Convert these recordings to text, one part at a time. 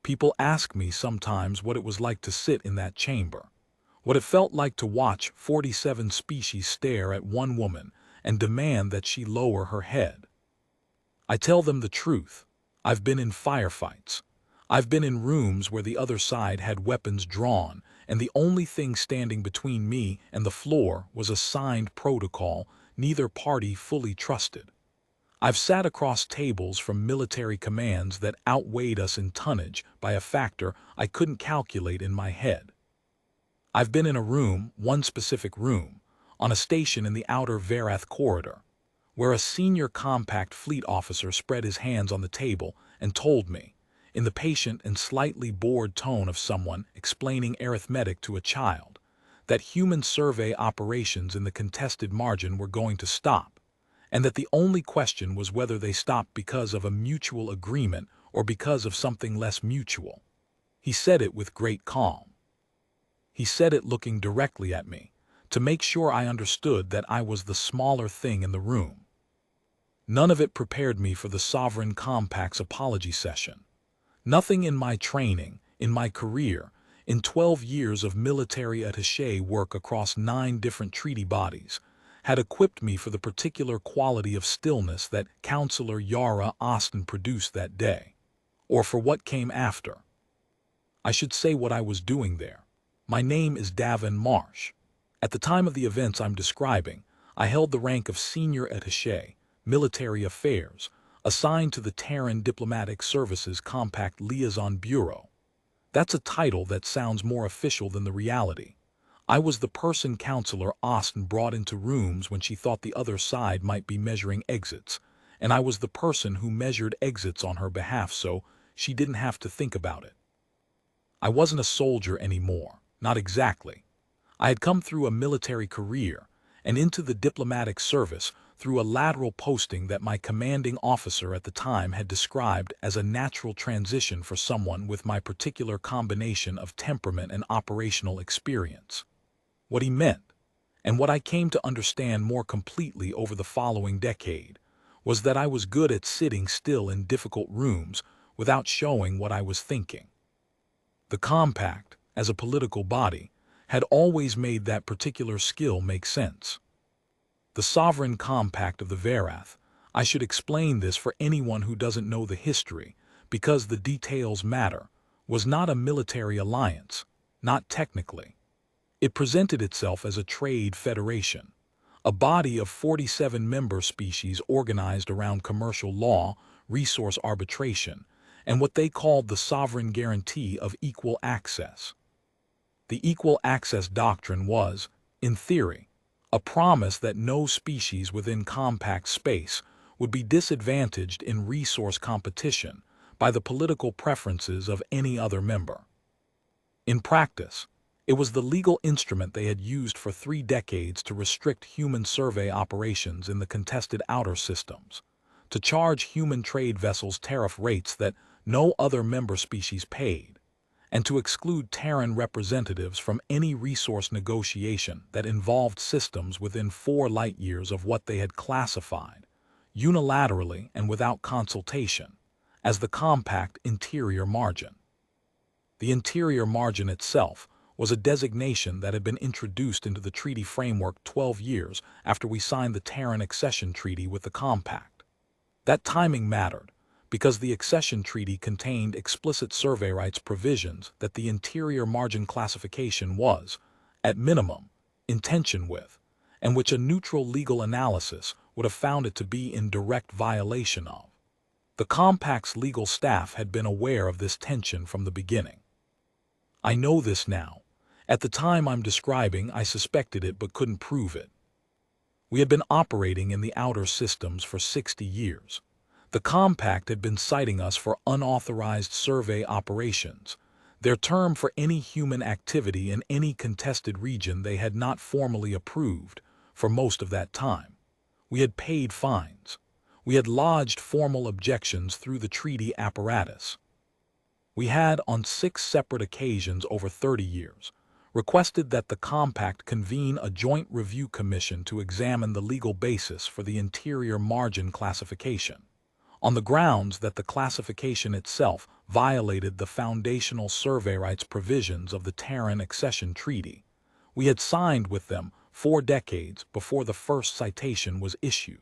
People ask me sometimes what it was like to sit in that chamber, what it felt like to watch 47 species stare at one woman and demand that she lower her head. I tell them the truth. I've been in firefights. I've been in rooms where the other side had weapons drawn, and the only thing standing between me and the floor was a signed protocol neither party fully trusted. I've sat across tables from military commands that outweighed us in tonnage by a factor I couldn't calculate in my head. I've been in a room, one specific room, on a station in the outer Varath corridor, where a senior compact fleet officer spread his hands on the table and told me, in the patient and slightly bored tone of someone explaining arithmetic to a child, that human survey operations in the contested margin were going to stop, and that the only question was whether they stopped because of a mutual agreement or because of something less mutual. He said it with great calm. He said it looking directly at me, to make sure I understood that I was the smaller thing in the room. None of it prepared me for the Sovereign Compact's apology session. Nothing in my training, in my career, in 12 years of military attaché work across 9 different treaty bodies, had equipped me for the particular quality of stillness that Counselor Yara Austin produced that day, or for what came after. I should say what I was doing there. My name is Davin Marsh. At the time of the events I'm describing, I held the rank of Senior Attaché, Military Affairs, assigned to the Terran Diplomatic Services Compact Liaison Bureau. That's a title that sounds more official than the reality. I was the person Counselor Austin brought into rooms when she thought the other side might be measuring exits, and I was the person who measured exits on her behalf so she didn't have to think about it. I wasn't a soldier anymore. Not exactly. I had come through a military career and into the diplomatic service through a lateral posting that my commanding officer at the time had described as a natural transition for someone with my particular combination of temperament and operational experience. What he meant, and what I came to understand more completely over the following decade, was that I was good at sitting still in difficult rooms without showing what I was thinking. The Compact, as a political body, had always made that particular skill make sense. The Sovereign Compact of the Varath, I should explain this for anyone who doesn't know the history, because the details matter, was not a military alliance, not technically. It presented itself as a trade federation, a body of 47 member species organized around commercial law, resource arbitration, and what they called the sovereign guarantee of equal access. The equal access doctrine was, in theory, a promise that no species within compact space would be disadvantaged in resource competition by the political preferences of any other member. In practice, it was the legal instrument they had used for 3 decades to restrict human survey operations in the contested outer systems, to charge human trade vessels tariff rates that no other member species paid, and to exclude Terran representatives from any resource negotiation that involved systems within 4 light-years of what they had classified, unilaterally and without consultation, as the compact interior margin. The interior margin itself was a designation that had been introduced into the treaty framework 12 years after we signed the Terran accession treaty with the compact. That timing mattered, because the accession treaty contained explicit survey rights provisions that the interior margin classification was, at minimum, in tension with, and which a neutral legal analysis would have found it to be in direct violation of. The compact's legal staff had been aware of this tension from the beginning. I know this now. At the time I'm describing, I suspected it but couldn't prove it. We had been operating in the outer systems for 60 years. The Compact had been citing us for unauthorized survey operations, their term for any human activity in any contested region they had not formally approved for most of that time. We had paid fines. We had lodged formal objections through the treaty apparatus. We had, on 6 separate occasions over 30 years, requested that the Compact convene a joint review commission to examine the legal basis for the interior margin classification. on the grounds that the classification itself violated the foundational survey rights provisions of the Terran Accession Treaty. We had signed with them 4 decades before the first citation was issued.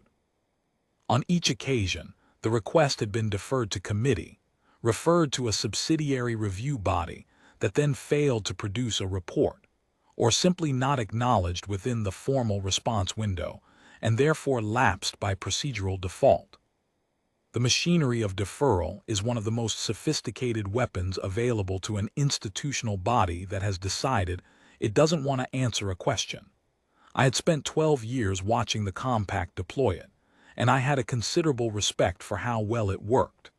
On each occasion, the request had been deferred to committee, referred to a subsidiary review body that then failed to produce a report, or simply not acknowledged within the formal response window, and therefore lapsed by procedural default. The machinery of deferral is one of the most sophisticated weapons available to an institutional body that has decided it doesn't want to answer a question. I had spent 12 years watching the compact deploy it, and I had a considerable respect for how well it worked.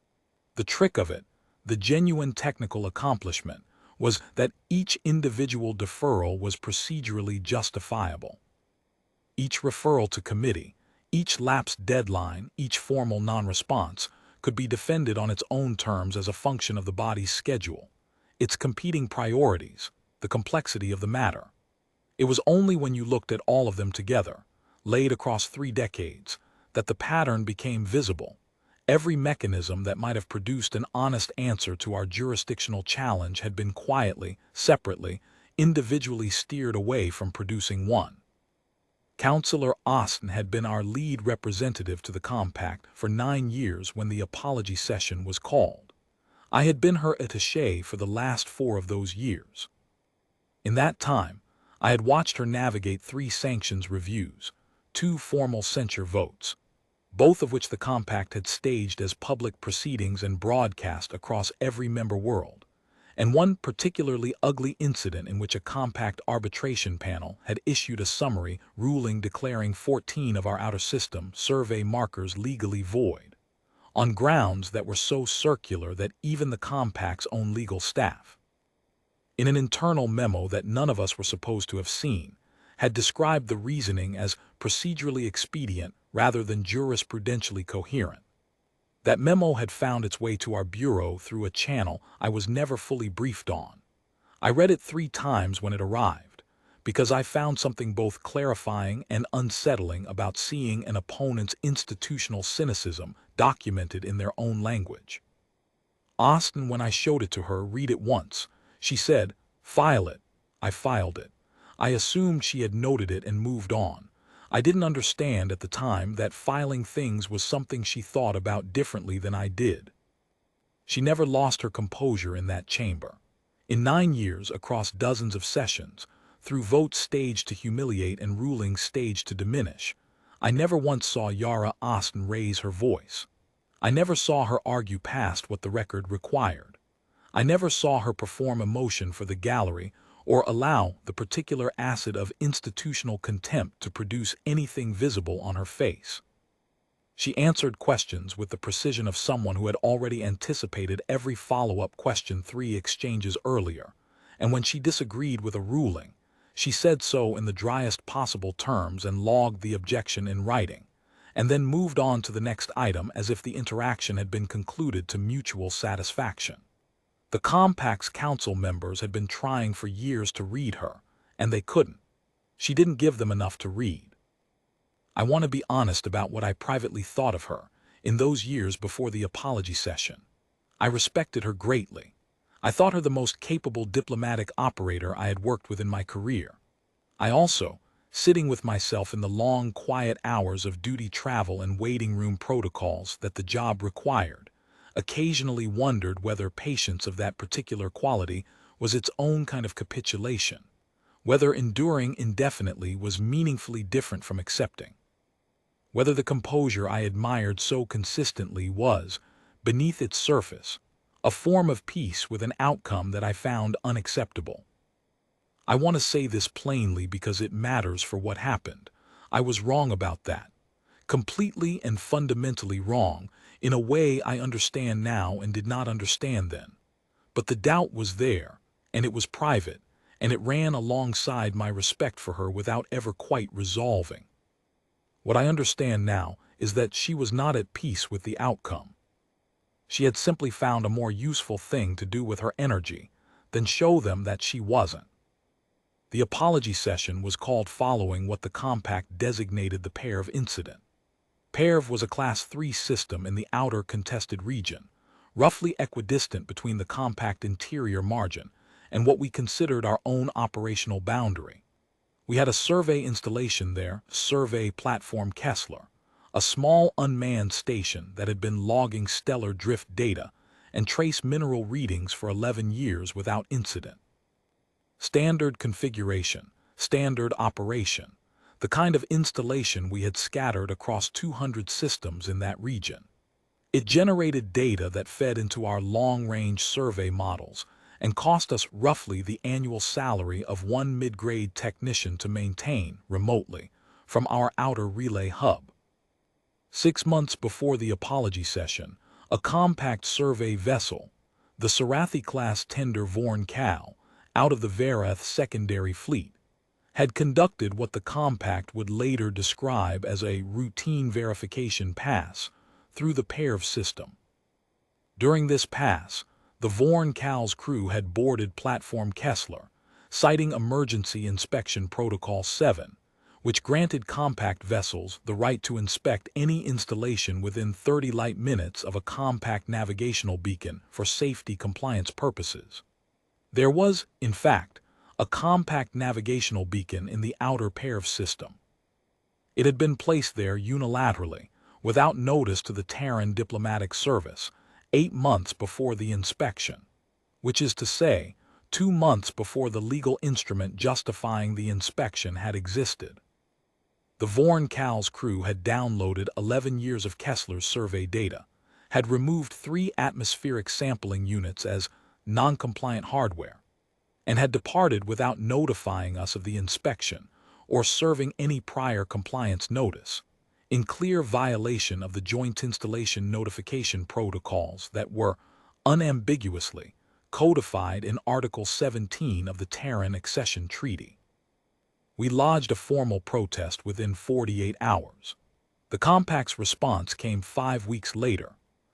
The trick of it, the genuine technical accomplishment, was that each individual deferral was procedurally justifiable. Each referral to committee, each lapsed deadline, each formal non-response could be defended on its own terms as a function of the body's schedule, its competing priorities, the complexity of the matter. It was only when you looked at all of them together, laid across 3 decades, that the pattern became visible. Every mechanism that might have produced an honest answer to our jurisdictional challenge had been quietly, separately, individually steered away from producing one. Councillor Austin had been our lead representative to the compact for 9 years when the apology session was called. I had been her attaché for the last 4 of those years. In that time, I had watched her navigate 3 sanctions reviews, 2 formal censure votes, both of which the compact had staged as public proceedings and broadcast across every member world, and one particularly ugly incident in which a compact arbitration panel had issued a summary ruling declaring 14 of our outer system survey markers legally void, on grounds that were so circular that even the compact's own legal staff, in an internal memo that none of us were supposed to have seen, had described the reasoning as procedurally expedient rather than jurisprudentially coherent. That memo had found its way to our bureau through a channel I was never fully briefed on. I read it 3 times when it arrived, because I found something both clarifying and unsettling about seeing an opponent's institutional cynicism documented in their own language. Austin, when I showed it to her, read it once. She said, "File it." I filed it. I assumed she had noted it and moved on. I didn't understand at the time that filing things was something she thought about differently than I did. She never lost her composure in that chamber. In 9 years, across dozens of sessions, through votes staged to humiliate and rulings staged to diminish, I never once saw Yara Austin raise her voice. I never saw her argue past what the record required. I never saw her perform a motion for the gallery or allow the particular acid of institutional contempt to produce anything visible on her face. She answered questions with the precision of someone who had already anticipated every follow-up question 3 exchanges earlier, and when she disagreed with a ruling, she said so in the driest possible terms and logged the objection in writing, and then moved on to the next item as if the interaction had been concluded to mutual satisfaction. The compact's council members had been trying for years to read her, and they couldn't. She didn't give them enough to read. I want to be honest about what I privately thought of her in those years before the apology session. I respected her greatly. I thought her the most capable diplomatic operator I had worked with in my career. I also, sitting with myself in the long, quiet hours of duty travel and waiting room protocols that the job required, occasionally wondered whether patience of that particular quality was its own kind of capitulation, whether enduring indefinitely was meaningfully different from accepting, whether the composure I admired so consistently was, beneath its surface, a form of peace with an outcome that I found unacceptable. I want to say this plainly because it matters for what happened. I was wrong about that. Completely and fundamentally wrong, in a way I understand now and did not understand then. But the doubt was there, and it was private, and it ran alongside my respect for her without ever quite resolving. What I understand now is that she was not at peace with the outcome. She had simply found a more useful thing to do with her energy than show them that she wasn't. The apology session was called following what the compact designated the pair of incident. PERV was a Class 3 system in the outer contested region, roughly equidistant between the compact interior margin and what we considered our own operational boundary. We had a survey installation there, Survey Platform Kessler, a small unmanned station that had been logging stellar drift data and trace mineral readings for 11 years without incident. Standard configuration, standard operation, the kind of installation we had scattered across 200 systems in that region. It generated data that fed into our long-range survey models and cost us roughly the annual salary of one mid-grade technician to maintain remotely from our outer relay hub. 6 months before the apology session, a compact survey vessel, the Sarathi-class tender Vorn Cal, out of the Verath secondary fleet, had conducted what the compact would later describe as a routine verification pass through the PERV system. During this pass, the Vorn Cal's crew had boarded Platform Kessler, citing Emergency Inspection Protocol 7, which granted compact vessels the right to inspect any installation within 30 light minutes of a compact navigational beacon for safety compliance purposes. There was, in fact, a compact navigational beacon in the outer PERV system. It had been placed there unilaterally, without notice to the Terran Diplomatic Service, 8 months before the inspection, which is to say, 2 months before the legal instrument justifying the inspection had existed. The Vorn Cal's crew had downloaded 11 years of Kessler's survey data, had removed 3 atmospheric sampling units as non-compliant hardware, and had departed without notifying us of the inspection or serving any prior compliance notice, in clear violation of the Joint Installation Notification Protocols that were unambiguously codified in Article 17 of the Terran Accession Treaty. We lodged a formal protest within 48 hours. The compact's response came 5 weeks later,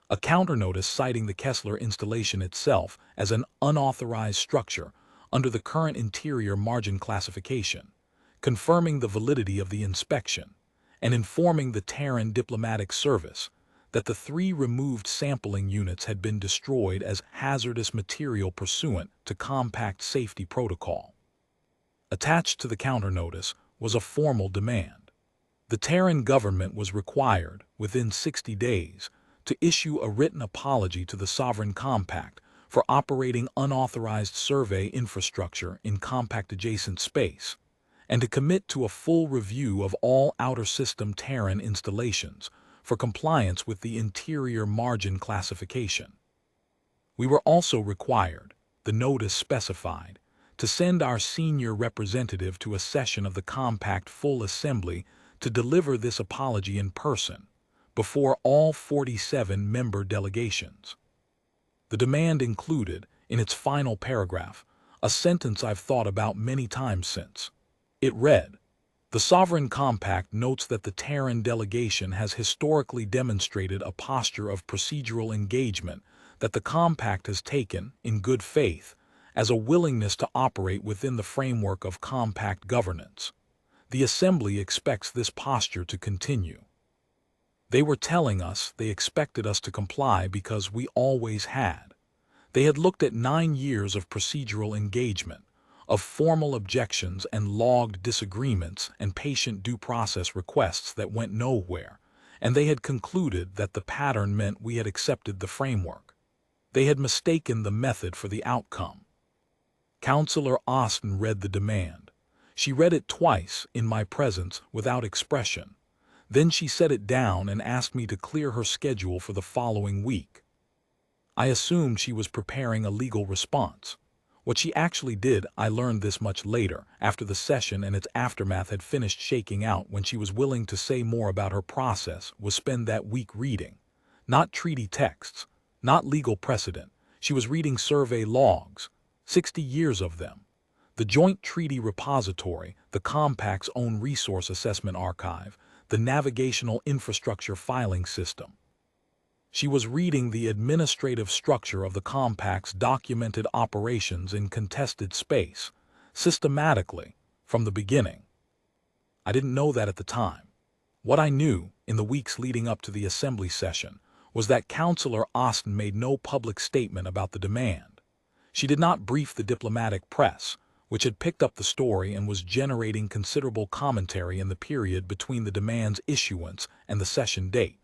a counternotice citing the Kessler installation itself as an unauthorized structure under the current interior margin classification, confirming the validity of the inspection, and informing the Terran Diplomatic Service that the 3 removed sampling units had been destroyed as hazardous material pursuant to compact safety protocol. Attached to the counternotice was a formal demand. The Terran government was required, within 60 days, to issue a written apology to the Sovereign Compact for operating unauthorized survey infrastructure in compact-adjacent space, and to commit to a full review of all outer system Terran installations for compliance with the interior margin classification. We were also required, the notice specified, to send our senior representative to a session of the Compact Full Assembly to deliver this apology in person, before all 47 member delegations. The demand included, in its final paragraph, a sentence I've thought about many times since. It read, "The Sovereign Compact notes that the Terran delegation has historically demonstrated a posture of procedural engagement that the Compact has taken, in good faith, as a willingness to operate within the framework of compact governance. The Assembly expects this posture to continue." They were telling us they expected us to comply because we always had. They had looked at 9 years of procedural engagement, of formal objections and logged disagreements and patient due process requests that went nowhere, and they had concluded that the pattern meant we had accepted the framework. They had mistaken the method for the outcome. Councillor Austin read the demand. She read it twice in my presence without expression. Then she set it down and asked me to clear her schedule for the following week. I assumed she was preparing a legal response. What she actually did, I learned this much later, after the session and its aftermath had finished shaking out, when she was willing to say more about her process, was spend that week reading. Not treaty texts, not legal precedent. She was reading survey logs, 60 years of them. The Joint Treaty Repository, the Compact's own resource assessment archive, the navigational infrastructure filing system. She was reading the administrative structure of the Compact's documented operations in contested space, systematically, from the beginning. I didn't know that at the time. What I knew, in the weeks leading up to the assembly session, was that Councillor Austin made no public statement about the demand. She did not brief the diplomatic press, which had picked up the story and was generating considerable commentary in the period between the demand's issuance and the session date.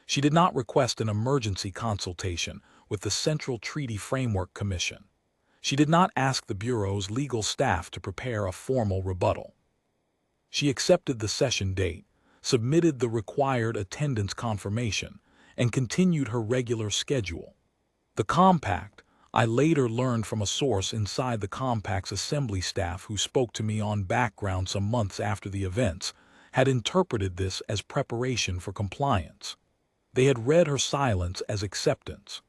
She did not request an emergency consultation with the Central Treaty Framework Commission. She did not ask the Bureau's legal staff to prepare a formal rebuttal. She accepted the session date, submitted the required attendance confirmation, and continued her regular schedule. The compact, I later learned from a source inside the compact's assembly staff who spoke to me on background some months after the events, had interpreted this as preparation for compliance. They had read her silence as acceptance.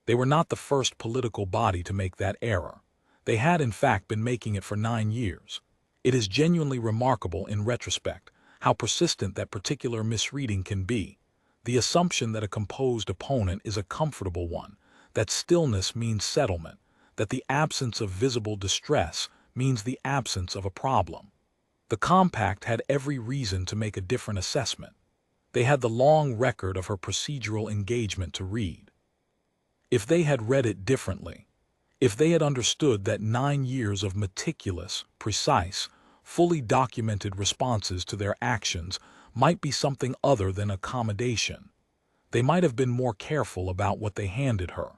They were not the first political body to make that error. They had in fact been making it for 9 years. It is genuinely remarkable in retrospect how persistent that particular misreading can be. The assumption that a composed opponent is a comfortable one, that stillness means settlement, that the absence of visible distress means the absence of a problem. The compact had every reason to make a different assessment. They had the long record of her procedural engagement to read. If they had read it differently, if they had understood that 9 years of meticulous, precise, fully documented responses to their actions might be something other than accommodation, they might have been more careful about what they handed her.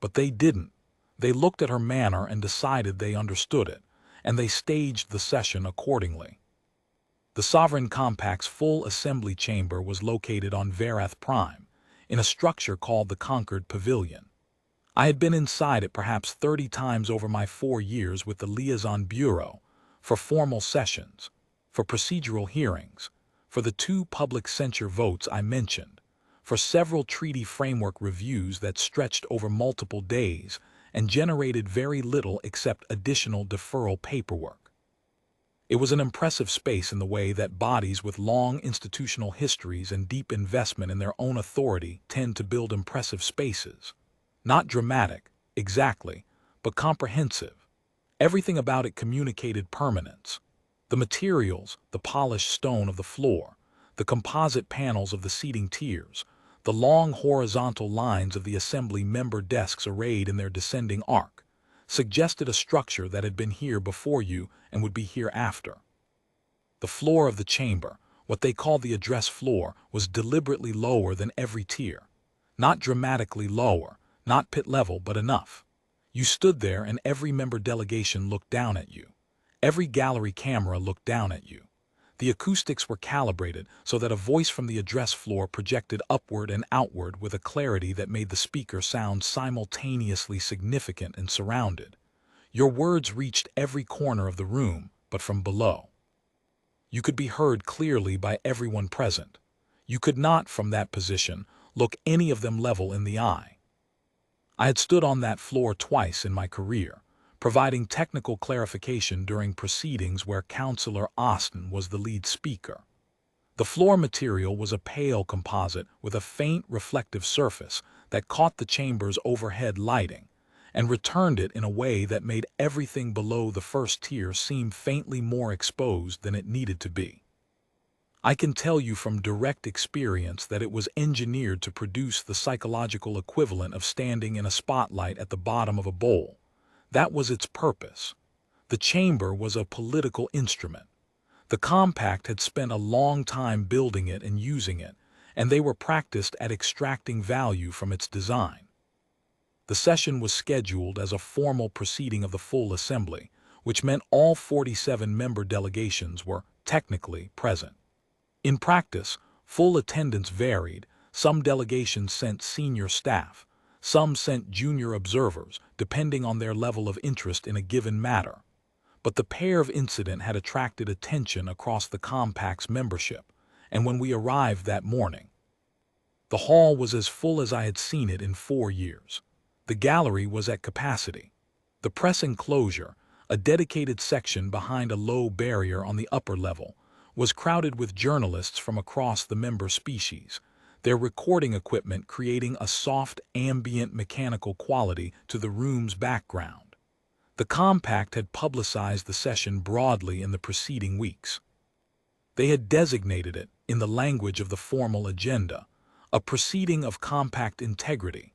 But they didn't. They looked at her manner and decided they understood it, and they staged the session accordingly. The Sovereign Compact's full assembly chamber was located on Verath Prime, in a structure called the Concord Pavilion. I had been inside it perhaps 30 times over my 4 years with the Liaison Bureau, for formal sessions, for procedural hearings, for the 2 public censure votes I mentioned, for several treaty framework reviews that stretched over multiple days and generated very little except additional deferral paperwork. It was an impressive space in the way that bodies with long institutional histories and deep investment in their own authority tend to build impressive spaces. Not dramatic, exactly, but comprehensive. Everything about it communicated permanence. The materials, the polished stone of the floor, the composite panels of the seating tiers, the long horizontal lines of the assembly member desks arrayed in their descending arc, suggested a structure that had been here before you and would be here after. The floor of the chamber, what they called the address floor, was deliberately lower than every tier. Not dramatically lower, not pit level, but enough. You stood there and every member delegation looked down at you. Every gallery camera looked down at you. The acoustics were calibrated so that a voice from the address floor projected upward and outward with a clarity that made the speaker sound simultaneously significant and surrounded. Your words reached every corner of the room, but from below. You could be heard clearly by everyone present. You could not, from that position, look any of them level in the eye. I had stood on that floor twice in my career, providing technical clarification during proceedings where Councillor Austin was the lead speaker. The floor material was a pale composite with a faint reflective surface that caught the chamber's overhead lighting and returned it in a way that made everything below the first tier seem faintly more exposed than it needed to be. I can tell you from direct experience that it was engineered to produce the psychological equivalent of standing in a spotlight at the bottom of a bowl. That was its purpose. The chamber was a political instrument. The compact had spent a long time building it and using it, and they were practiced at extracting value from its design. The session was scheduled as a formal proceeding of the full assembly, which meant all 47 member delegations were technically present. In practice, full attendance varied. Some delegations sent senior staff. Some sent junior observers, depending on their level of interest in a given matter. But the pair of incident had attracted attention across the compact's membership, and when we arrived that morning, the hall was as full as I had seen it in 4 years. The gallery was at capacity. The press enclosure, a dedicated section behind a low barrier on the upper level, was crowded with journalists from across the member species, their recording equipment creating a soft, ambient mechanical quality to the room's background. The compact had publicized the session broadly in the preceding weeks. They had designated it, in the language of the formal agenda, a proceeding of compact integrity,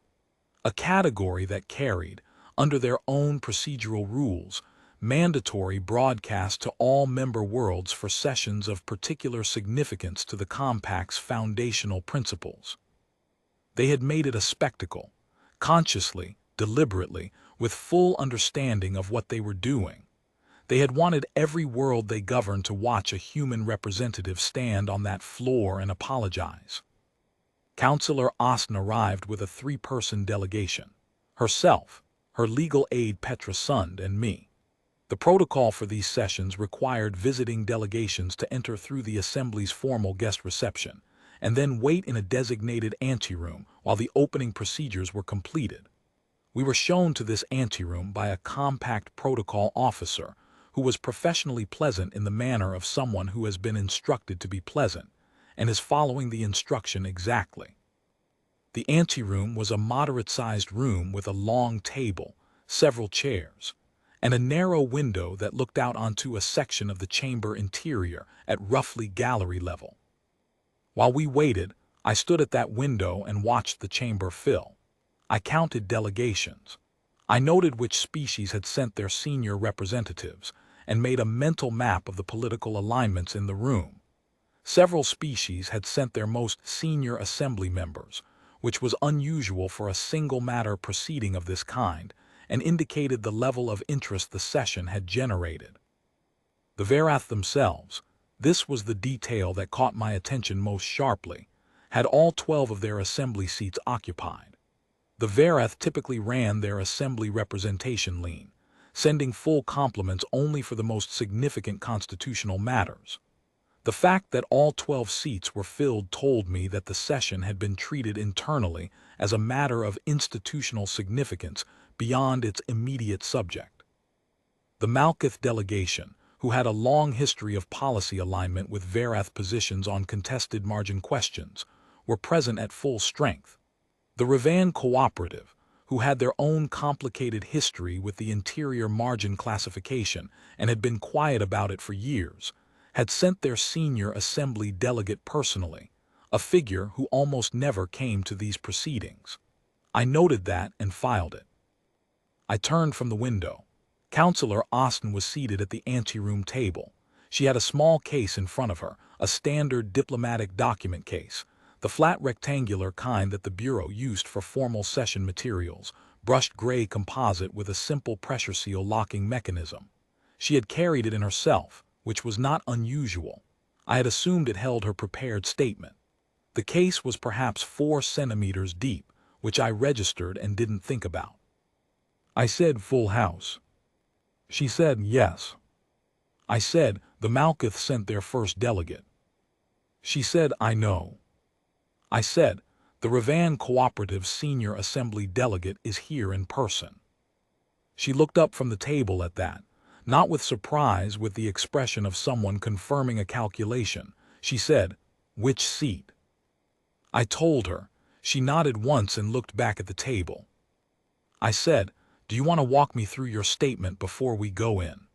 a category that carried, under their own procedural rules, mandatory broadcast to all member worlds for sessions of particular significance to the compact's foundational principles. They had made it a spectacle, consciously, deliberately, with full understanding of what they were doing. They had wanted every world they governed to watch a human representative stand on that floor and apologize. Councillor Austin arrived with a 3-person delegation: herself, her legal aide Petra Sund, and me. The protocol for these sessions required visiting delegations to enter through the Assembly's formal guest reception, and then wait in a designated anteroom while the opening procedures were completed. We were shown to this anteroom by a compact protocol officer who was professionally pleasant in the manner of someone who has been instructed to be pleasant, and is following the instruction exactly. The anteroom was a moderate-sized room with a long table, several chairs, and a narrow window that looked out onto a section of the chamber interior at roughly gallery level. While we waited, I stood at that window and watched the chamber fill. I counted delegations. I noted which species had sent their senior representatives, and made a mental map of the political alignments in the room. Several species had sent their most senior assembly members, which was unusual for a single matter proceeding of this kind, and indicated the level of interest the session had generated. The Varath themselves, this was the detail that caught my attention most sharply, had all 12 of their assembly seats occupied. The Varath typically ran their assembly representation lean, sending full complements only for the most significant constitutional matters. The fact that all 12 seats were filled told me that the session had been treated internally as a matter of institutional significance beyond its immediate subject. The Malkuth delegation, who had a long history of policy alignment with Varath positions on contested margin questions, were present at full strength. The Ravan Cooperative, who had their own complicated history with the interior margin classification and had been quiet about it for years, had sent their senior assembly delegate personally, a figure who almost never came to these proceedings. I noted that and filed it. I turned from the window. Councillor Austin was seated at the anteroom table. She had a small case in front of her, a standard diplomatic document case, the flat rectangular kind that the Bureau used for formal session materials, brushed gray composite with a simple pressure seal locking mechanism. She had carried it in herself, which was not unusual. I had assumed it held her prepared statement. The case was perhaps 4 centimeters deep, which I registered and didn't think about. I said, "Full house." She said, "Yes." I said, "The Malkuth sent their first delegate." She said, "I know." I said, "The Ravan Cooperative Senior Assembly delegate is here in person." She looked up from the table at that, not with surprise, with the expression of someone confirming a calculation. She said, "Which seat?" I told her. She nodded once and looked back at the table. I said, "Do you want to walk me through your statement before we go in?"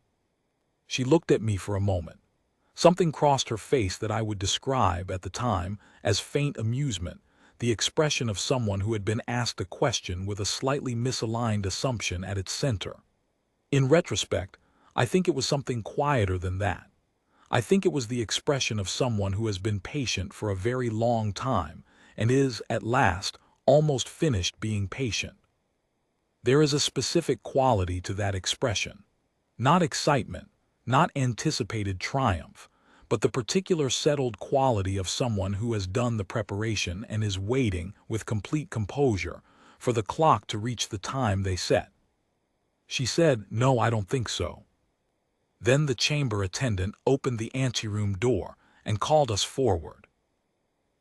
She looked at me for a moment. Something crossed her face that I would describe, at the time, as faint amusement, the expression of someone who had been asked a question with a slightly misaligned assumption at its center. In retrospect, I think it was something quieter than that. I think it was the expression of someone who has been patient for a very long time and is, at last, almost finished being patient. There is a specific quality to that expression. Not excitement, not anticipated triumph, but the particular settled quality of someone who has done the preparation and is waiting, with complete composure, for the clock to reach the time they set. She said, "No, I don't think so." Then the chamber attendant opened the anteroom door and called us forward.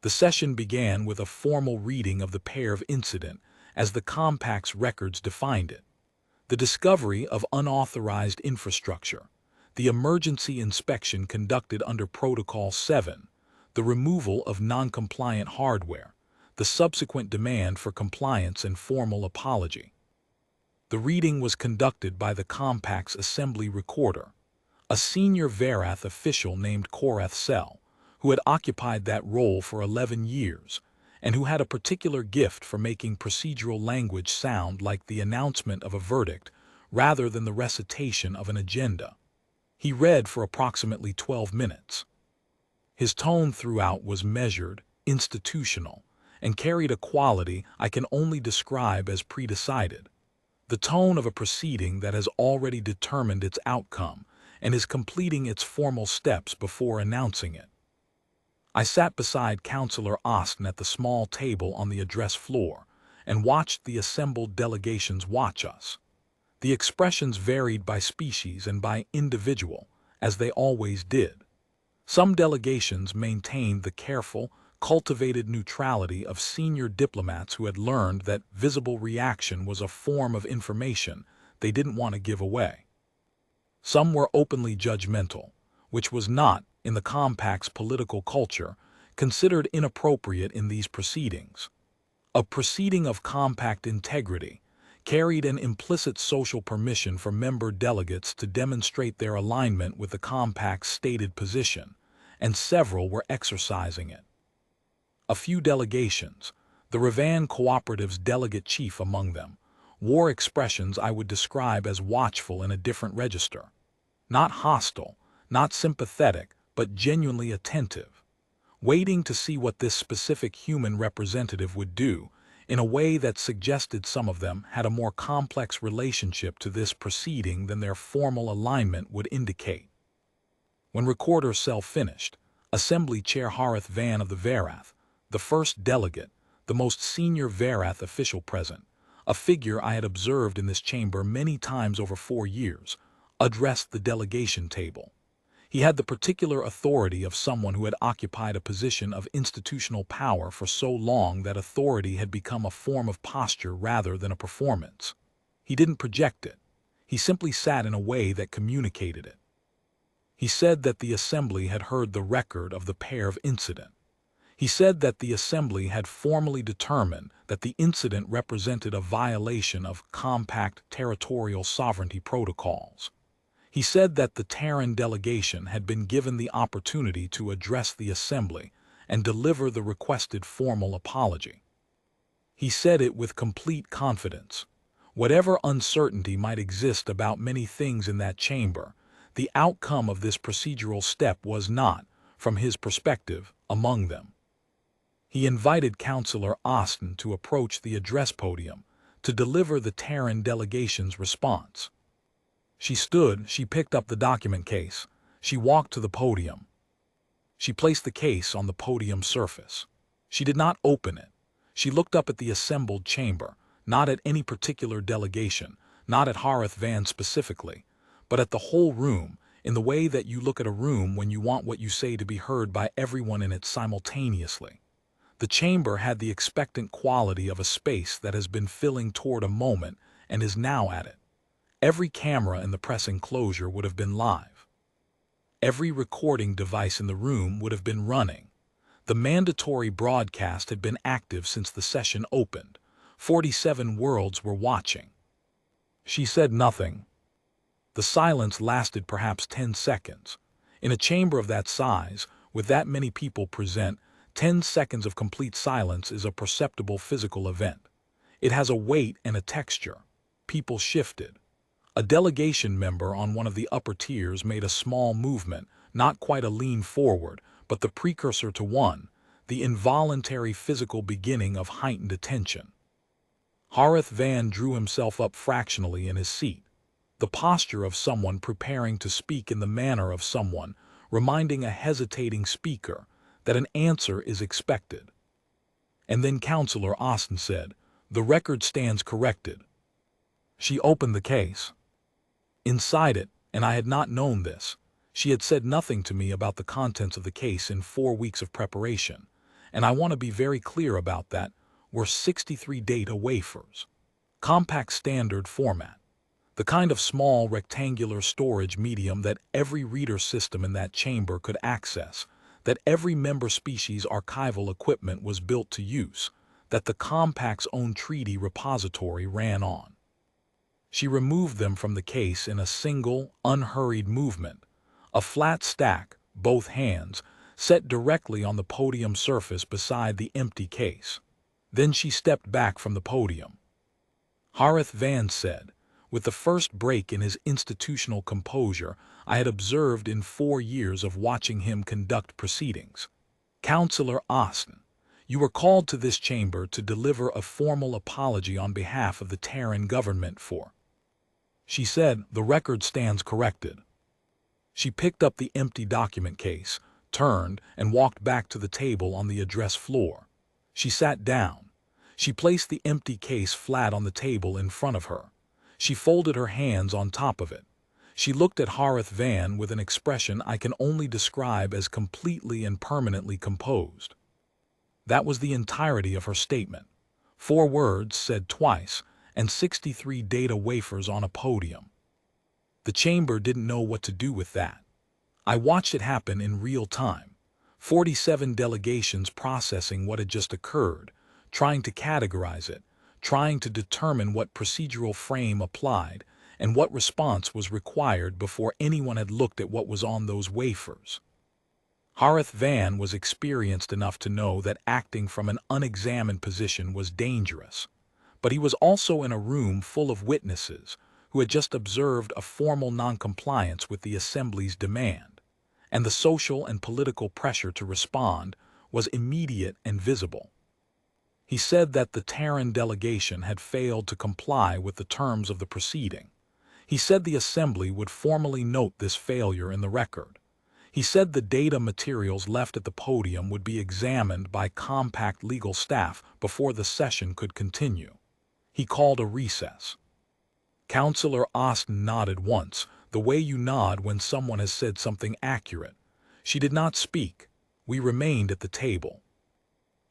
The session began with a formal reading of the Pair incident as the Compact's records defined it: the discovery of unauthorized infrastructure, the emergency inspection conducted under Protocol 7, the removal of non-compliant hardware, the subsequent demand for compliance and formal apology. The reading was conducted by the Compact's assembly recorder. a senior Varath official named Korath Sel, who had occupied that role for 11 years, and who had a particular gift for making procedural language sound like the announcement of a verdict rather than the recitation of an agenda. He read for approximately 12 minutes. His tone throughout was measured, institutional, and carried a quality I can only describe as pre-decided. The tone of a proceeding that has already determined its outcome and is completing its formal steps before announcing it. I sat beside Counselor Austin at the small table on the address floor and watched the assembled delegations watch us. The expressions varied by species and by individual, as they always did. Some delegations maintained the careful, cultivated neutrality of senior diplomats who had learned that visible reaction was a form of information they didn't want to give away. Some were openly judgmental, which was not, in the compact's political culture, considered inappropriate in these proceedings. A proceeding of compact integrity carried an implicit social permission for member delegates to demonstrate their alignment with the compact's stated position, and several were exercising it. A few delegations, the Ravan Cooperative's delegate chief among them, wore expressions I would describe as watchful in a different register. Not hostile, not sympathetic, but genuinely attentive, waiting to see what this specific human representative would do in a way that suggested some of them had a more complex relationship to this proceeding than their formal alignment would indicate. When Recorder Sel finished, Assembly Chair Harith Van of the Varath, the first delegate, the most senior Varath official present, a figure I had observed in this chamber many times over 4 years, addressed the delegation table. He had the particular authority of someone who had occupied a position of institutional power for so long that authority had become a form of posture rather than a performance. He didn't project it. He simply sat in a way that communicated it. He said that the Assembly had heard the record of the pair of incident. He said that the Assembly had formally determined that the incident represented a violation of compact territorial sovereignty protocols. He said that the Terran delegation had been given the opportunity to address the Assembly and deliver the requested formal apology. He said it with complete confidence. Whatever uncertainty might exist about many things in that chamber, the outcome of this procedural step was not, from his perspective, among them. He invited Counselor Austin to approach the address podium to deliver the Terran delegation's response. She stood, she picked up the document case, she walked to the podium. She placed the case on the podium surface. She did not open it. She looked up at the assembled chamber, not at any particular delegation, not at Harith Van specifically, but at the whole room, in the way that you look at a room when you want what you say to be heard by everyone in it simultaneously. The chamber had the expectant quality of a space that has been filling toward a moment and is now at it. Every camera in the press enclosure would have been live. Every recording device in the room would have been running. The mandatory broadcast had been active since the session opened. 47 worlds were watching. She said nothing. The silence lasted perhaps 10 seconds. In a chamber of that size, with that many people present, 10 seconds of complete silence is a perceptible physical event. It has a weight and a texture. People shifted. A delegation member on one of the upper tiers made a small movement, not quite a lean forward, but the precursor to one, the involuntary physical beginning of heightened attention. Harith Van drew himself up fractionally in his seat, the posture of someone preparing to speak in the manner of someone, reminding a hesitating speaker that an answer is expected. And then Counselor Austin said, "The record stands corrected." She opened the case. Inside it, and I had not known this, she had said nothing to me about the contents of the case in 4 weeks of preparation, and I want to be very clear about that, were 63 data wafers. Compact standard format. The kind of small rectangular storage medium that every reader system in that chamber could access, that every member species archival equipment was built to use, that the Compact's own treaty repository ran on. She removed them from the case in a single, unhurried movement, A flat stack, both hands, set directly on the podium surface beside the empty case. Then she stepped back from the podium. Harith Van said, with the first break in his institutional composure I had observed in 4 years of watching him conduct proceedings. "Counselor Austin, you were called to this chamber to deliver a formal apology on behalf of the Terran government for—" She said, "The record stands corrected." She picked up the empty document case, turned, and walked back to the table on the address floor. She sat down. She placed the empty case flat on the table in front of her. She folded her hands on top of it. She looked at Harith Van with an expression I can only describe as completely and permanently composed. That was the entirety of her statement. 4 words said twice, and 63 data wafers on a podium. The chamber didn't know what to do with that. I watched it happen in real time. 47 delegations processing what had just occurred, trying to categorize it, trying to determine what procedural frame applied and what response was required before anyone had looked at what was on those wafers. Harith Van was experienced enough to know that acting from an unexamined position was dangerous, but he was also in a room full of witnesses who had just observed a formal noncompliance with the Assembly's demand, and the social and political pressure to respond was immediate and visible. He said that the Terran delegation had failed to comply with the terms of the proceeding. He said the Assembly would formally note this failure in the record. He said the data materials left at the podium would be examined by compact legal staff before the session could continue. He called a recess. Counselor Austin nodded once, the way you nod when someone has said something accurate. She did not speak. We remained at the table.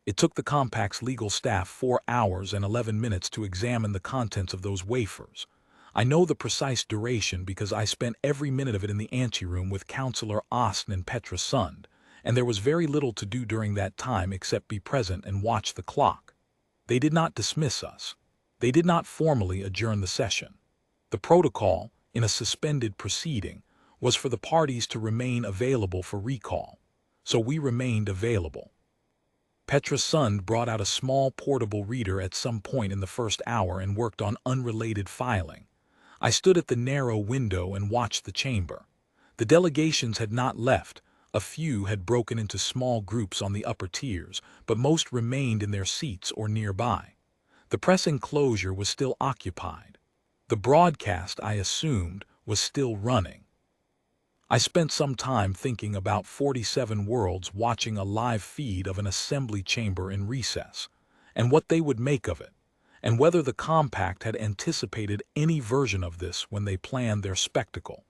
It took the compact's legal staff 4 hours and 11 minutes to examine the contents of those wafers. I know the precise duration because I spent every minute of it in the anteroom with Counselor Austin and Petra Sund, and there was very little to do during that time except be present and watch the clock. They did not dismiss us. They did not formally adjourn the session. The protocol, in a suspended proceeding, was for the parties to remain available for recall, so we remained available. Petra Sund brought out a small portable reader at some point in the first hour and worked on unrelated filing. I stood at the narrow window and watched the chamber. The delegations had not left. A few had broken into small groups on the upper tiers, but most remained in their seats or nearby. The press enclosure was still occupied. The broadcast, I assumed, was still running. I spent some time thinking about 47 worlds watching a live feed of an assembly chamber in recess, and what they would make of it, and whether the compact had anticipated any version of this when they planned their spectacle.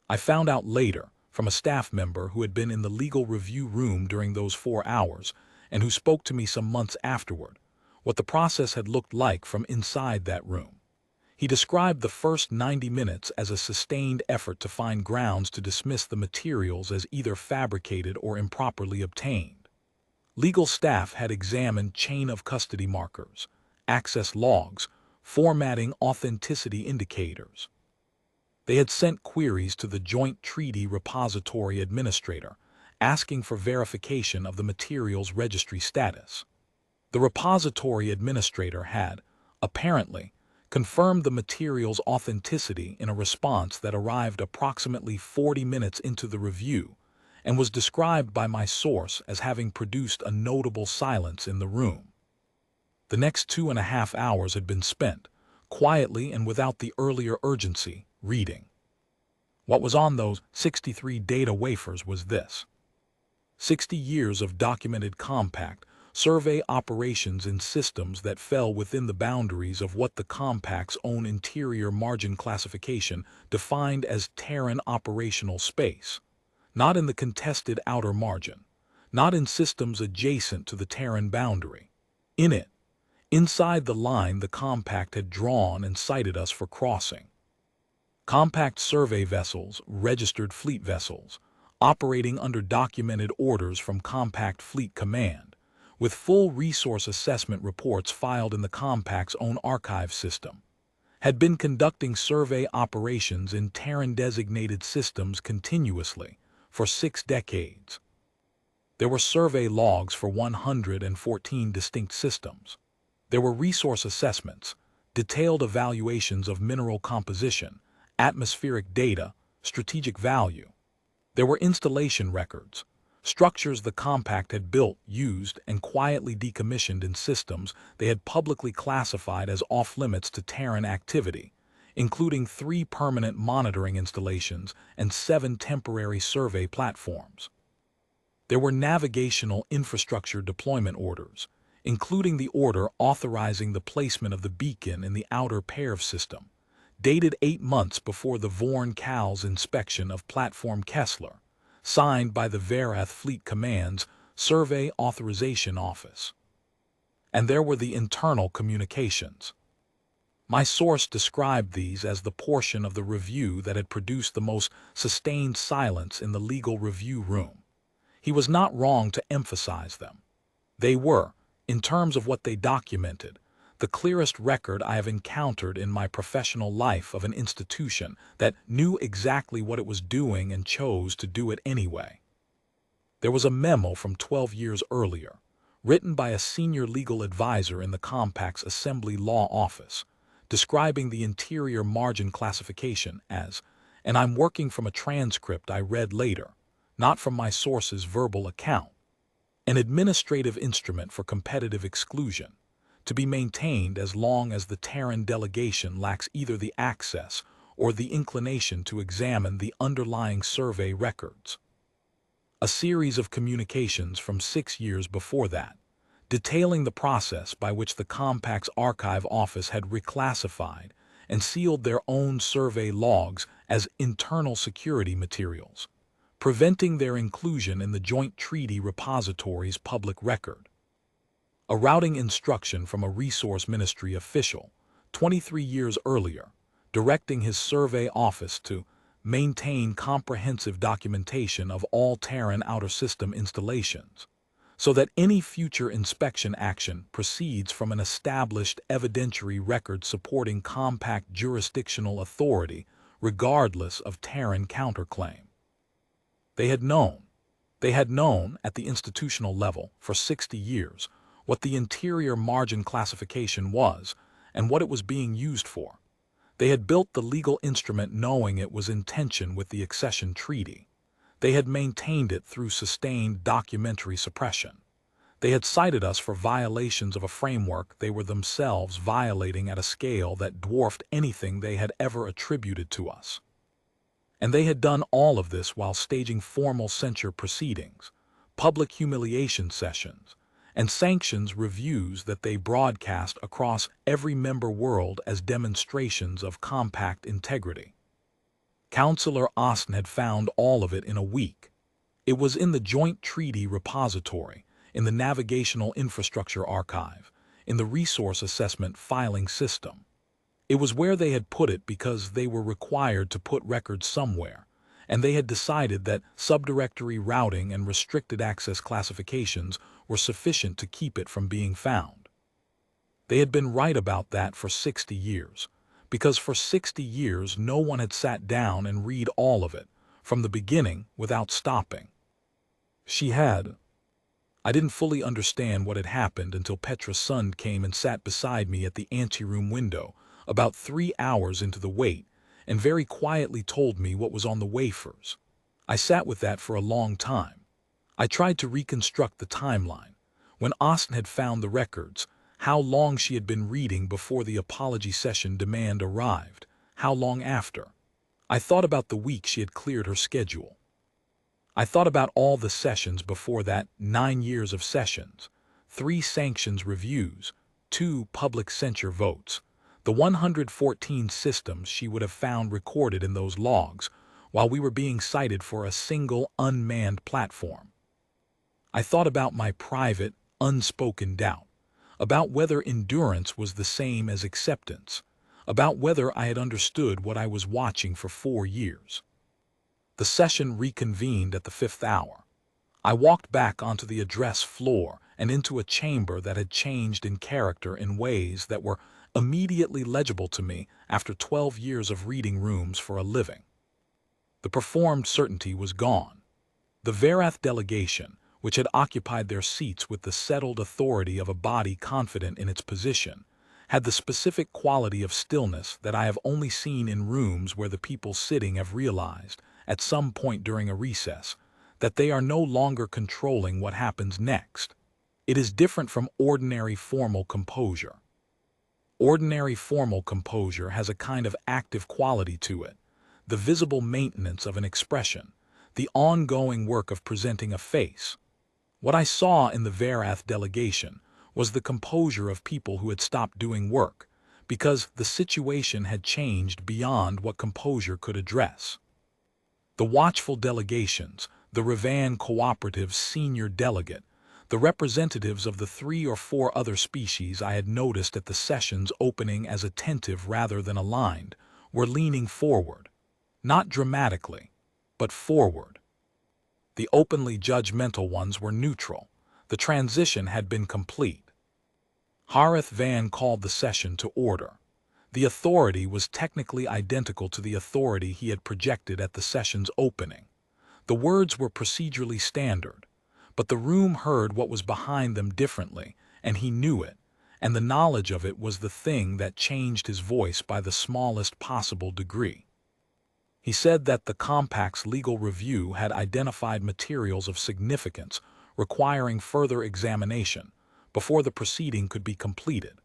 I found out later, from a staff member who had been in the legal review room during those 4 hours, and who spoke to me some months afterward, what the process had looked like from inside that room. He described the first 90 minutes as a sustained effort to find grounds to dismiss the materials as either fabricated or improperly obtained. Legal staff had examined chain of custody markers, access logs, formatting authenticity indicators. They had sent queries to the Joint Treaty Repository Administrator, asking for verification of the materials registry status. The repository administrator had, apparently, confirmed the material's authenticity in a response that arrived approximately 40 minutes into the review and was described by my source as having produced a notable silence in the room. The next 2.5 hours had been spent, quietly and without the earlier urgency, reading. What was on those 63 data wafers was this: 60 years of documented compact survey operations in systems that fell within the boundaries of what the compact's own interior margin classification defined as Terran operational space, not in the contested outer margin, not in systems adjacent to the Terran boundary. In it, inside the line the compact had drawn and cited us for crossing. Compact survey vessels, registered fleet vessels, operating under documented orders from Compact Fleet Command, with full resource assessment reports filed in the compact's own archive system, had been conducting survey operations in Terran-designated systems continuously for 6 decades. There were survey logs for 114 distinct systems. There were resource assessments, detailed evaluations of mineral composition, atmospheric data, strategic value. There were installation records, structures the compact had built, used, and quietly decommissioned in systems they had publicly classified as off-limits to Terran activity, including 3 permanent monitoring installations and 7 temporary survey platforms. There were navigational infrastructure deployment orders, including the order authorizing the placement of the beacon in the outer pair system, dated 8 months before the Vorn-Kal's inspection of Platform Kessler, signed by the Verath Fleet Command's Survey Authorization Office. And there were the internal communications. My source described these as the portion of the review that had produced the most sustained silence in the legal review room. He was not wrong to emphasize them. They were, in terms of what they documented, the clearest record I have encountered in my professional life of an institution that knew exactly what it was doing and chose to do it anyway. There was a memo from 12 years earlier, written by a senior legal advisor in the Compact's Assembly Law Office, describing the interior margin classification as, and I'm working from a transcript I read later, not from my source's verbal account, an administrative instrument for competitive exclusion, to be maintained as long as the Terran delegation lacks either the access or the inclination to examine the underlying survey records. A series of communications from 6 years before that, detailing the process by which the Compact's archive office had reclassified and sealed their own survey logs as internal security materials, preventing their inclusion in the Joint Treaty Repository's public record. A routing instruction from a Resource Ministry official, 23 years earlier, directing his survey office to maintain comprehensive documentation of all Terran outer system installations, so that any future inspection action proceeds from an established evidentiary record supporting Compact jurisdictional authority regardless of Terran counterclaim. They had known at the institutional level for 60 years what the interior margin classification was and what it was being used for. They had built the legal instrument knowing it was in tension with the accession treaty. They had maintained it through sustained documentary suppression. They had cited us for violations of a framework they were themselves violating at a scale that dwarfed anything they had ever attributed to us. And they had done all of this while staging formal censure proceedings, public humiliation sessions, and sanctions reviews that they broadcast across every member world as demonstrations of Compact integrity. Counselor Austin had found all of it in a week. It was in the Joint Treaty Repository, in the Navigational Infrastructure Archive, in the Resource Assessment Filing System. It was where they had put it because they were required to put records somewhere, and they had decided that subdirectory routing and restricted access classifications were sufficient to keep it from being found. They had been right about that for 60 years, because for 60 years no one had sat down and read all of it, from the beginning without stopping. She had. I didn't fully understand what had happened until Petra's son came and sat beside me at the anteroom window about 3 hours into the wait and very quietly told me what was on the wafers. I sat with that for a long time. I tried to reconstruct the timeline. When Austin had found the records, how long she had been reading before the apology session demand arrived, how long after. I thought about the week she had cleared her schedule. I thought about all the sessions before that, 9 years of sessions, 3 sanctions reviews, 2 public censure votes, the 114 systems she would have found recorded in those logs, while we were being cited for a single unmanned platform. I thought about my private, unspoken doubt, about whether endurance was the same as acceptance, about whether I had understood what I was watching for 4 years. The session reconvened at the 5th hour. I walked back onto the address floor and into a chamber that had changed in character in ways that were immediately legible to me after 12 years of reading rooms for a living. The performed certainty was gone. The Varath delegation, which had occupied their seats with the settled authority of a body confident in its position, had the specific quality of stillness that I have only seen in rooms where the people sitting have realized, at some point during a recess, that they are no longer controlling what happens next. It is different from ordinary formal composure. Ordinary formal composure has a kind of active quality to it, the visible maintenance of an expression, the ongoing work of presenting a face. What I saw in the Varath delegation was the composure of people who had stopped doing work, because the situation had changed beyond what composure could address. The watchful delegations, the Revan Cooperative's senior delegate, the representatives of the 3 or 4 other species I had noticed at the session's opening as attentive rather than aligned, were leaning forward, not dramatically, but forward. The openly judgmental ones were neutral. The transition had been complete. Harith Van called the session to order. The authority was technically identical to the authority he had projected at the session's opening. The words were procedurally standard, but the room heard what was behind them differently, and he knew it, and the knowledge of it was the thing that changed his voice by the smallest possible degree. He said that the compact's legal review had identified materials of significance requiring further examination before the proceeding could be completed.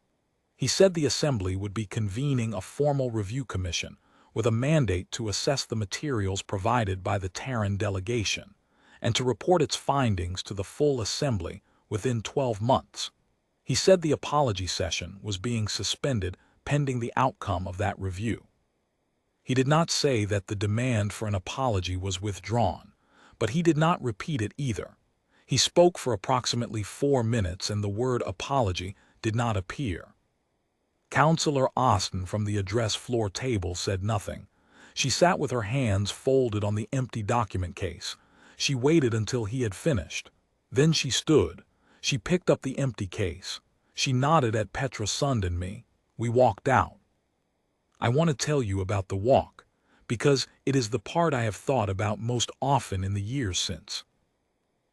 He said the Assembly would be convening a formal review commission with a mandate to assess the materials provided by the Terran delegation and to report its findings to the full Assembly within 12 months. He said the apology session was being suspended pending the outcome of that review. He did not say that the demand for an apology was withdrawn, but he did not repeat it either. He spoke for approximately 4 minutes and the word apology did not appear. Counselor Austin from the address floor table said nothing. She sat with her hands folded on the empty document case. She waited until he had finished. Then she stood. She picked up the empty case. She nodded at Petra Sund and me. We walked out. I want to tell you about the walk, because it is the part I have thought about most often in the years since.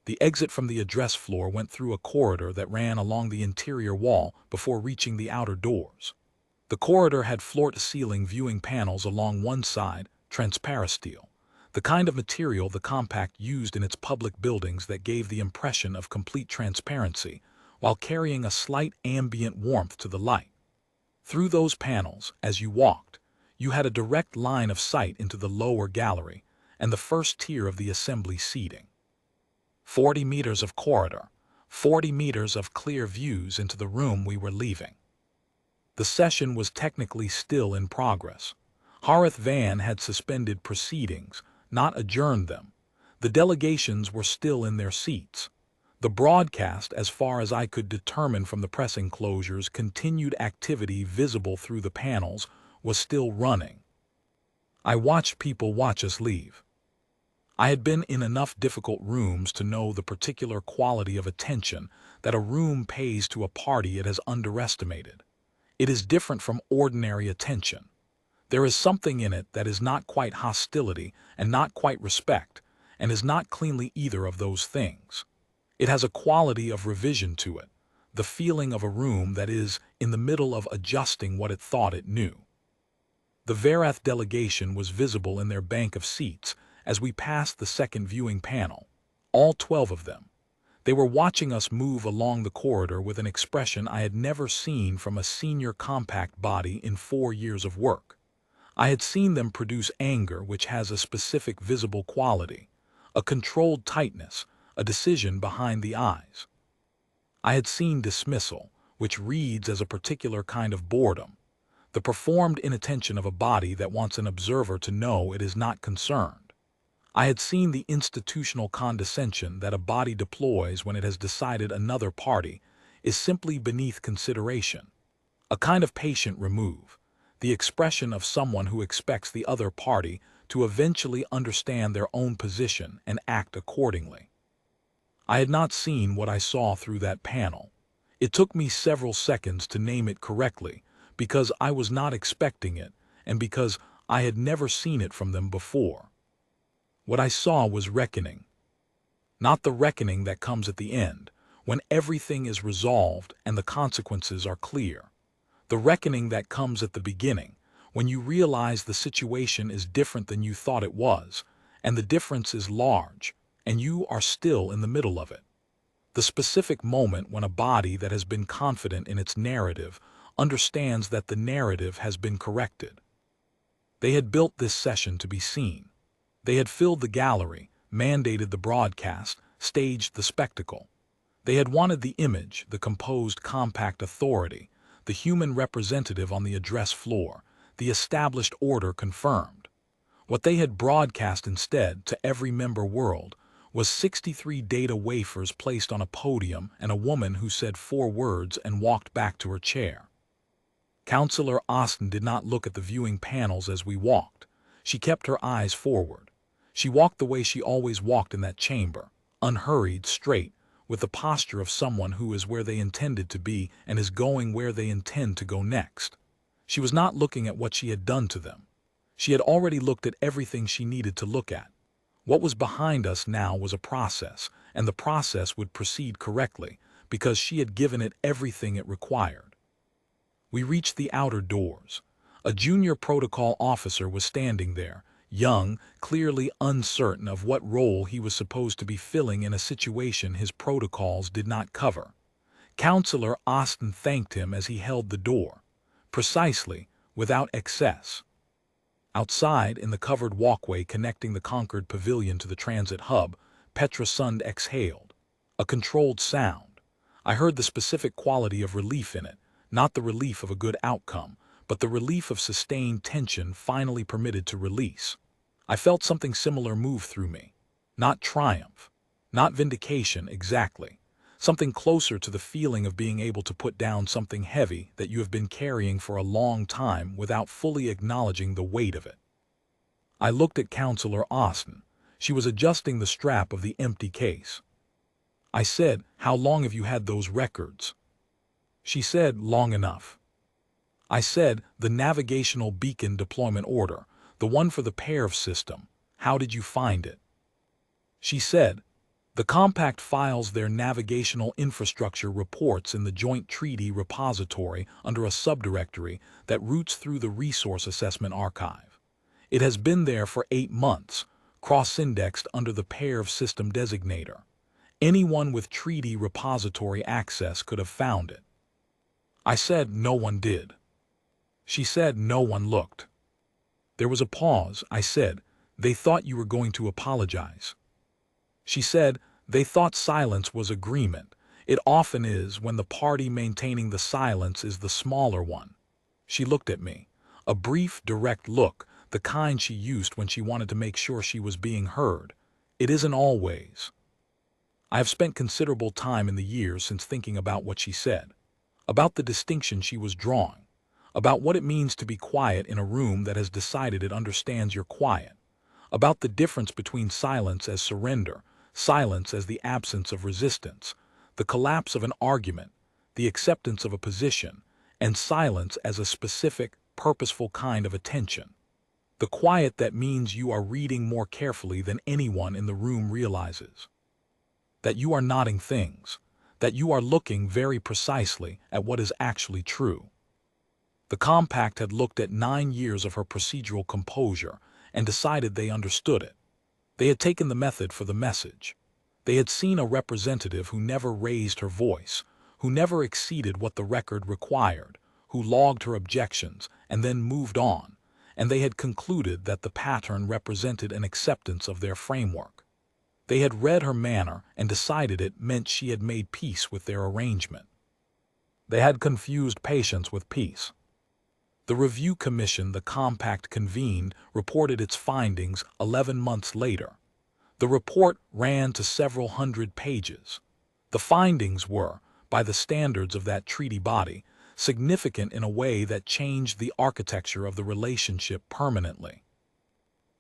The exit from the address floor went through a corridor that ran along the interior wall before reaching the outer doors. The corridor had floor-to-ceiling viewing panels along one side, transparent steel, the kind of material the compact used in its public buildings that gave the impression of complete transparency while carrying a slight ambient warmth to the light. Through those panels, as you walked, you had a direct line of sight into the lower gallery and the first tier of the assembly seating. 40 meters of corridor, 40 meters of clear views into the room we were leaving. The session was technically still in progress. Harith Van had suspended proceedings, not adjourned them. The delegations were still in their seats. The broadcast, as far as I could determine from the press enclosures, continued activity visible through the panels, was still running. I watched people watch us leave. I had been in enough difficult rooms to know the particular quality of attention that a room pays to a party it has underestimated. It is different from ordinary attention. There is something in it that is not quite hostility and not quite respect, and is not cleanly either of those things. It has a quality of revision to it, the feeling of a room that is in the middle of adjusting what it thought it knew. The Varath delegation was visible in their bank of seats as we passed the second viewing panel, all 12 of them. They were watching us move along the corridor with an expression I had never seen from a senior compact body in 4 years of work. I had seen them produce anger which has a specific visible quality, a controlled tightness, a decision behind the eyes. I had seen dismissal, which reads as a particular kind of boredom, the performed inattention of a body that wants an observer to know it is not concerned. I had seen the institutional condescension that a body deploys when it has decided another party is simply beneath consideration, a kind of patient remove, the expression of someone who expects the other party to eventually understand their own position and act accordingly. I had not seen what I saw through that panel. It took me several seconds to name it correctly, because I was not expecting it, and because I had never seen it from them before. What I saw was reckoning. Not the reckoning that comes at the end, when everything is resolved and the consequences are clear. The reckoning that comes at the beginning, when you realize the situation is different than you thought it was, and the difference is large, and you are still in the middle of it. The specific moment when a body that has been confident in its narrative understands that the narrative has been corrected. They had built this session to be seen. They had filled the gallery, mandated the broadcast, staged the spectacle. They had wanted the image, the composed, compact authority, the human representative on the address floor, the established order confirmed. What they had broadcast instead to every member world was 63 data wafers placed on a podium and a woman who said 4 words and walked back to her chair. Counselor Austin did not look at the viewing panels as we walked. She kept her eyes forward. She walked the way she always walked in that chamber, unhurried, straight, with the posture of someone who is where they intended to be and is going where they intend to go next. She was not looking at what she had done to them. She had already looked at everything she needed to look at. What was behind us now was a process, and the process would proceed correctly because she had given it everything it required. We reached the outer doors. A junior protocol officer was standing there, young, clearly uncertain of what role he was supposed to be filling in a situation his protocols did not cover. Counselor Austin thanked him as he held the door. Precisely, without excess. Outside, in the covered walkway connecting the Concord Pavilion to the transit hub, Petra Sund exhaled. A controlled sound. I heard the specific quality of relief in it, not the relief of a good outcome, but the relief of sustained tension finally permitted to release. I felt something similar move through me. Not triumph. Not vindication exactly. Something closer to the feeling of being able to put down something heavy that you have been carrying for a long time without fully acknowledging the weight of it. I looked at Counselor Austin. She was adjusting the strap of the empty case. I said, "How long have you had those records?" She said, "Long enough." I said, "The navigational beacon deployment order, the one for the PAIR system, how did you find it?" She said, "The compact files their navigational infrastructure reports in the Joint Treaty Repository under a subdirectory that routes through the Resource Assessment Archive. It has been there for 8 months, cross-indexed under the PAIR system designator. Anyone with Treaty Repository access could have found it." I said, "No one did." She said, "No one looked." There was a pause. I said, "They thought you were going to apologize." She said, "They thought silence was agreement. It often is when the party maintaining the silence is the smaller one." She looked at me. A brief, direct look, the kind she used when she wanted to make sure she was being heard. It isn't always. I have spent considerable time in the years since thinking about what she said, about the distinction she was drawing, about what it means to be quiet in a room that has decided it understands you're quiet, about the difference between silence as surrender, silence as the absence of resistance, the collapse of an argument, the acceptance of a position, and silence as a specific, purposeful kind of attention. The quiet that means you are reading more carefully than anyone in the room realizes. That you are noting things, that you are looking very precisely at what is actually true. The compact had looked at 9 years of her procedural composure and decided they understood it. They had taken the method for the message. They had seen a representative who never raised her voice, who never exceeded what the record required, who logged her objections and then moved on, and they had concluded that the pattern represented an acceptance of their framework. They had read her manner and decided it meant she had made peace with their arrangement. They had confused patience with peace. The review commission the compact convened reported its findings 11 months later. The report ran to several hundred pages. The findings were, by the standards of that treaty body, significant in a way that changed the architecture of the relationship permanently.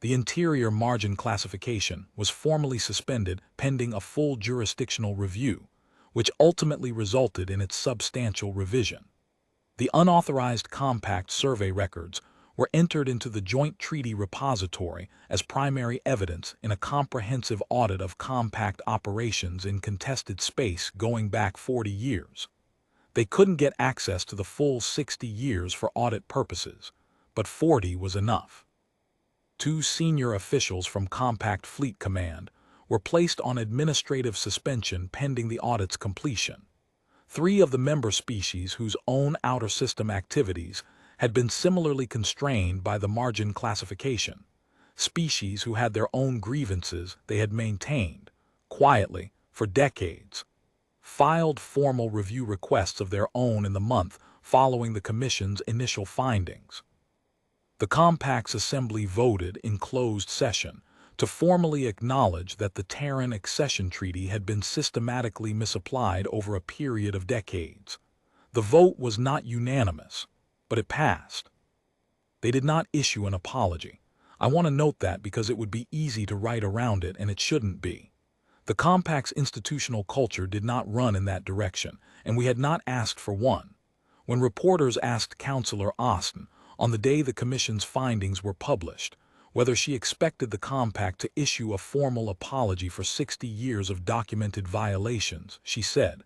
The interior margin classification was formally suspended pending a full jurisdictional review, which ultimately resulted in its substantial revision. The unauthorized compact survey records were entered into the Joint Treaty Repository as primary evidence in a comprehensive audit of compact operations in contested space going back 40 years. They couldn't get access to the full 60 years for audit purposes, but 40 was enough. 2 senior officials from Compact Fleet Command were placed on administrative suspension pending the audit's completion. 3 of the member species whose own outer system activities had been similarly constrained by the margin classification, species who had their own grievances they had maintained, quietly, for decades, filed formal review requests of their own in the month following the Commission's initial findings. The Compact's assembly voted in closed session to formally acknowledge that the Terran Accession Treaty had been systematically misapplied over a period of decades. The vote was not unanimous, but it passed. They did not issue an apology. I want to note that because it would be easy to write around it, and it shouldn't be. The Compact's institutional culture did not run in that direction, and we had not asked for one. When reporters asked Councillor Austin, on the day the Commission's findings were published, whether she expected the Compact to issue a formal apology for 60 years of documented violations, she said,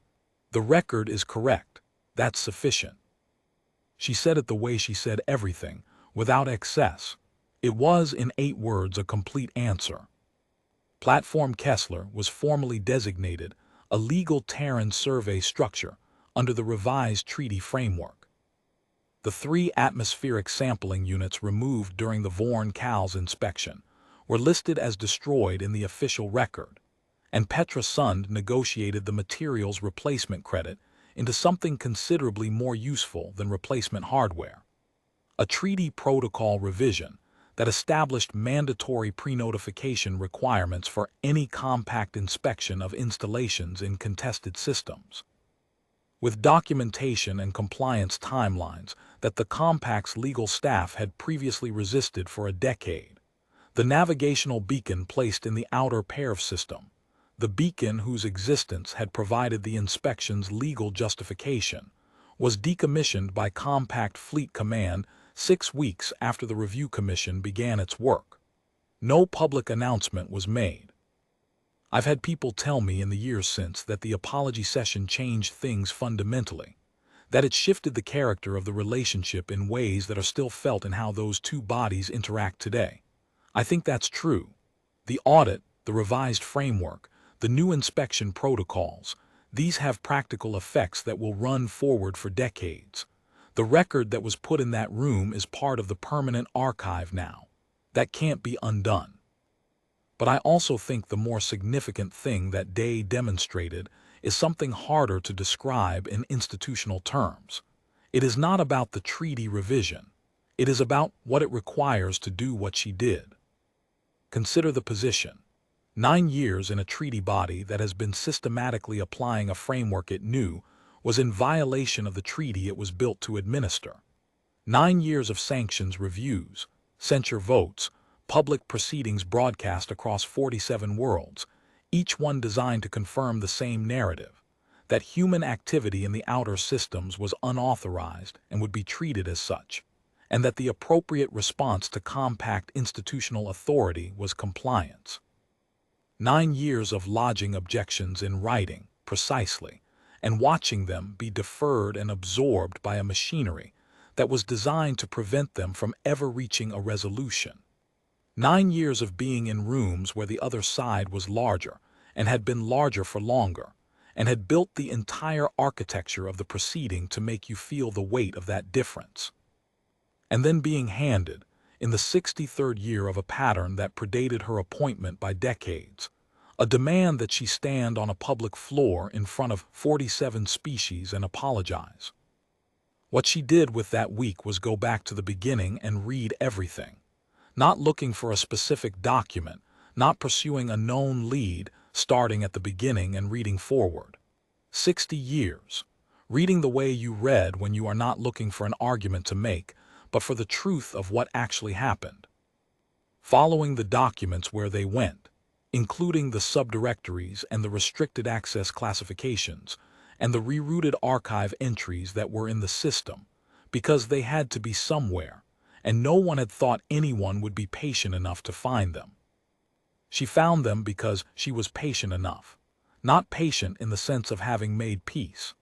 "The record is correct. That's sufficient." She said it the way she said everything, without excess. It was, in 8 words, a complete answer. Platform Kessler was formally designated a legal Terran survey structure under the revised treaty framework. The 3 atmospheric sampling units removed during the Vorn-Cals inspection were listed as destroyed in the official record, and Petra Sund negotiated the materials replacement credit into something considerably more useful than replacement hardware. A treaty protocol revision that established mandatory pre-notification requirements for any compact inspection of installations in contested systems. With documentation and compliance timelines that the Compact's legal staff had previously resisted for a decade, the navigational beacon placed in the outer PERV system, the beacon whose existence had provided the inspection's legal justification, was decommissioned by Compact Fleet Command 6 weeks after the Review Commission began its work. No public announcement was made. I've had people tell me in the years since that the apology session changed things fundamentally, that it shifted the character of the relationship in ways that are still felt in how those 2 bodies interact today. I think that's true. The audit, the revised framework, the new inspection protocols, these have practical effects that will run forward for decades. The record that was put in that room is part of the permanent archive now. That can't be undone. But I also think the more significant thing that day demonstrated is something harder to describe in institutional terms. It is not about the treaty revision. It is about what it requires to do what she did. Consider the position. 9 years in a treaty body that has been systematically applying a framework it knew was in violation of the treaty it was built to administer. 9 years of sanctions reviews, censure votes, public proceedings broadcast across 47 worlds, each one designed to confirm the same narrative, that human activity in the outer systems was unauthorized and would be treated as such, and that the appropriate response to compact institutional authority was compliance. 9 years of lodging objections in writing, precisely, and watching them be deferred and absorbed by a machinery that was designed to prevent them from ever reaching a resolution. 9 years of being in rooms where the other side was larger, and had been larger for longer, and had built the entire architecture of the proceeding to make you feel the weight of that difference. And then being handed, in the 63rd year of a pattern that predated her appointment by decades, a demand that she stand on a public floor in front of 47 species and apologize. What she did with that week was go back to the beginning and read everything. Not looking for a specific document, not pursuing a known lead, starting at the beginning and reading forward. 60 years. Reading the way you read when you are not looking for an argument to make, but for the truth of what actually happened. Following the documents where they went, including the subdirectories and the restricted access classifications, and the rerouted archive entries that were in the system, because they had to be somewhere, and no one had thought anyone would be patient enough to find them. She found them because she was patient enough. Not patient in the sense of having made peace.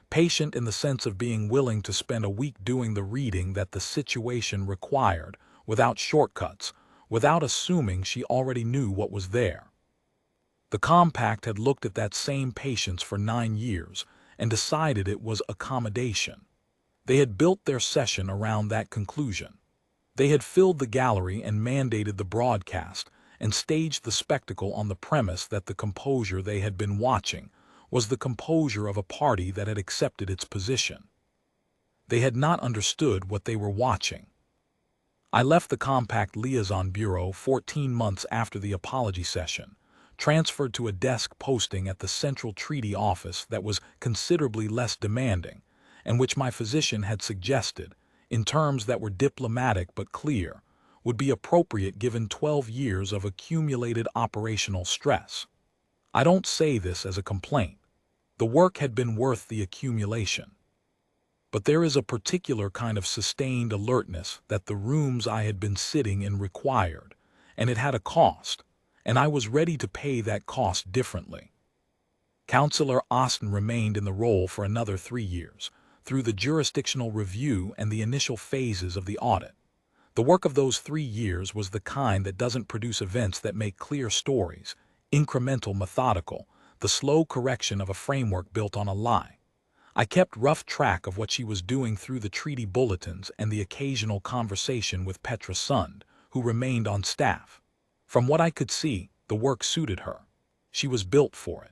Patient in the sense of being willing to spend a week doing the reading that the situation required, without shortcuts, without assuming she already knew what was there. The compact had looked at that same patience for 9 years and decided it was accommodation. They had built their session around that conclusion. They had filled the gallery and mandated the broadcast and staged the spectacle on the premise that the composure they had been watching was the composure of a party that had accepted its position. They had not understood what they were watching. I left the Compact Liaison Bureau 14 months after the apology session, transferred to a desk posting at the Central Treaty Office that was considerably less demanding, and which my physician had suggested, in terms that were diplomatic but clear, would be appropriate given 12 years of accumulated operational stress. I don't say this as a complaint. The work had been worth the accumulation. But there is a particular kind of sustained alertness that the rooms I had been sitting in required, and it had a cost, and I was ready to pay that cost differently. Councillor Austin remained in the role for another 3 years, through the jurisdictional review and the initial phases of the audit. The work of those 3 years was the kind that doesn't produce events that make clear stories, incremental, methodical, the slow correction of a framework built on a lie. I kept rough track of what she was doing through the treaty bulletins and the occasional conversation with Petra Sund, who remained on staff. From what I could see, the work suited her. She was built for it.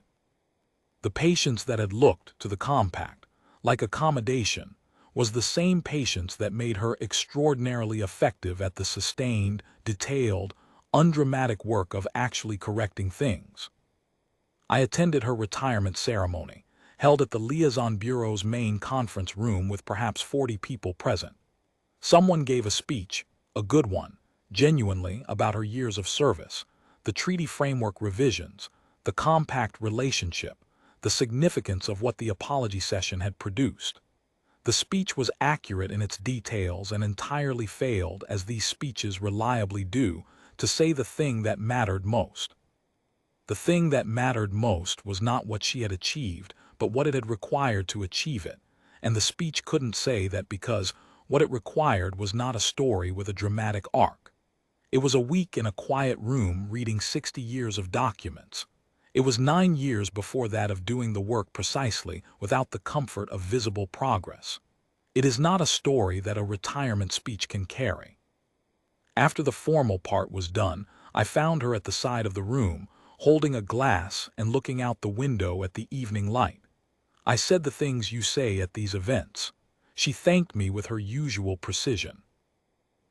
The patience that had looked to the compact, like accommodation, was the same patience that made her extraordinarily effective at the sustained, detailed, undramatic work of actually correcting things. I attended her retirement ceremony, held at the Liaison Bureau's main conference room with perhaps 40 people present. Someone gave a speech, a good one, genuinely about her years of service, the treaty framework revisions, the compact relationship, the significance of what the apology session had produced. The speech was accurate in its details and entirely failed, as these speeches reliably do, to say the thing that mattered most. The thing that mattered most was not what she had achieved, but what it had required to achieve it, and the speech couldn't say that because what it required was not a story with a dramatic arc. It was a week in a quiet room reading 60 years of documents. It was 9 years before that of doing the work precisely without the comfort of visible progress. It is not a story that a retirement speech can carry. After the formal part was done, I found her at the side of the room, holding a glass and looking out the window at the evening light. I said the things you say at these events. She thanked me with her usual precision.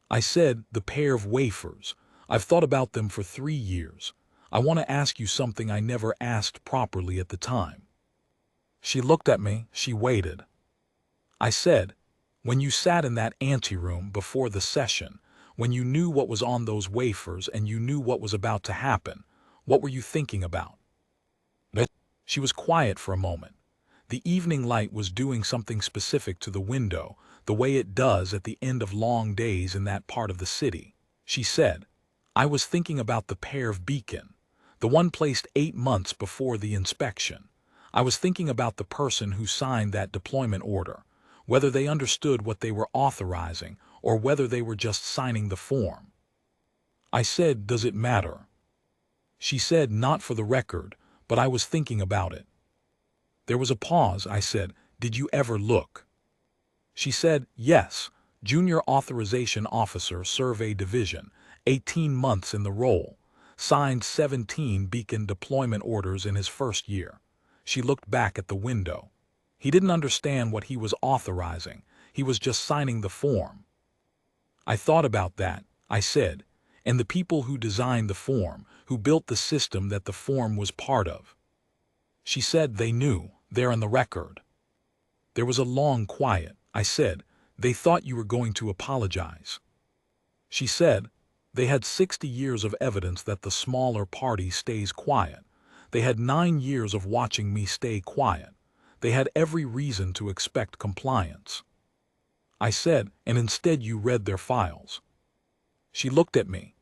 I said, the pair of wafers. I've thought about them for 3 years. I want to ask you something I never asked properly at the time. She looked at me, she waited. I said, when you sat in that anteroom before the session, when you knew what was on those wafers and you knew what was about to happen, what were you thinking about? She was quiet for a moment. The evening light was doing something specific to the window, the way it does at the end of long days in that part of the city. She said, I was thinking about the pair of beacon, the one placed 8 months before the inspection. I was thinking about the person who signed that deployment order, whether they understood what they were authorizing or whether they were just signing the form. I said, does it matter? She said, not for the record, but I was thinking about it. There was a pause. I said, did you ever look? She said, yes, Junior Authorization Officer, Survey Division, 18 months in the role, signed 17 beacon deployment orders in his first year. She looked back at the window. He didn't understand what he was authorizing. He was just signing the form. I thought about that, I said, and the people who designed the form, who built the system that the form was part of. She said they knew, they're on the record. There was a long quiet. I said, they thought you were going to apologize. She said, they had 60 years of evidence that the smaller party stays quiet. They had 9 years of watching me stay quiet. They had every reason to expect compliance. I said, and instead you read their files. She looked at me.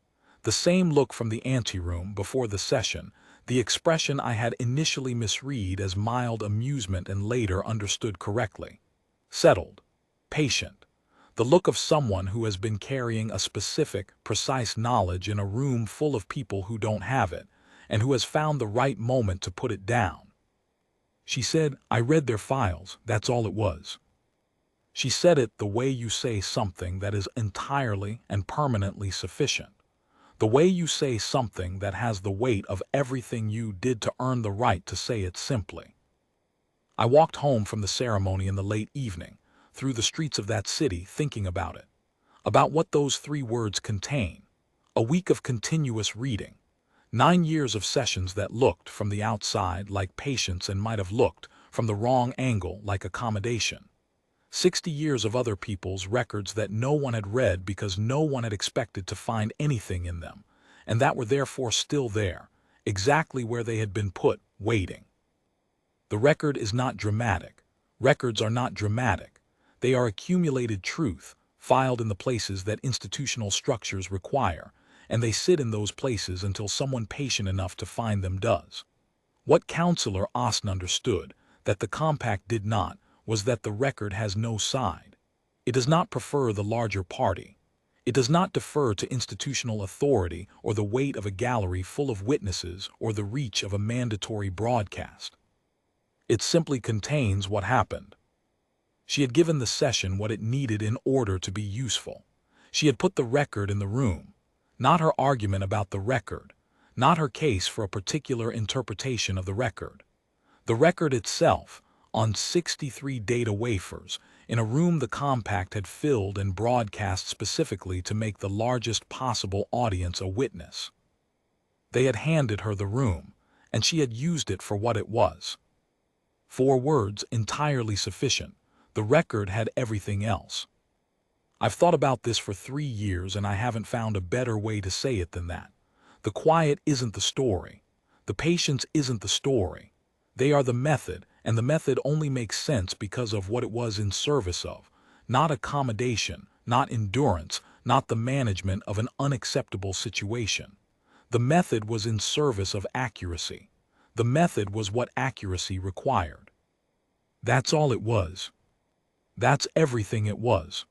The same look from the anteroom before the session, the expression I had initially misread as mild amusement and later understood correctly. Settled. Patient. The look of someone who has been carrying a specific, precise knowledge in a room full of people who don't have it, and who has found the right moment to put it down. She said, I read their files, that's all it was. She said it the way you say something that is entirely and permanently sufficient. The way you say something that has the weight of everything you did to earn the right to say it simply. I walked home from the ceremony in the late evening, through the streets of that city thinking about it, about what those 3 words contain. A week of continuous reading, 9 years of sessions that looked from the outside like patience and might have looked from the wrong angle like accommodation. 60 years of other people's records that no one had read because no one had expected to find anything in them, and that were therefore still there, exactly where they had been put, waiting. The record is not dramatic. Records are not dramatic. They are accumulated truth, filed in the places that institutional structures require, and they sit in those places until someone patient enough to find them does. What Counselor Austin understood, that the compact did not, was that the record has no side. It does not prefer the larger party. It does not defer to institutional authority or the weight of a gallery full of witnesses or the reach of a mandatory broadcast. It simply contains what happened. She had given the session what it needed in order to be useful. She had put the record in the room, not her argument about the record, not her case for a particular interpretation of the record. The record itself, on 63 data wafers, in a room the compact had filled and broadcast specifically to make the largest possible audience a witness. They had handed her the room, and she had used it for what it was. 4 words entirely sufficient. The record had everything else. I've thought about this for 3 years and I haven't found a better way to say it than that. The quiet isn't the story. The patience isn't the story. They are the method, and the method only makes sense because of what it was in service of, not accommodation, not endurance, not the management of an unacceptable situation. The method was in service of accuracy. The method was what accuracy required. That's all it was. That's everything it was.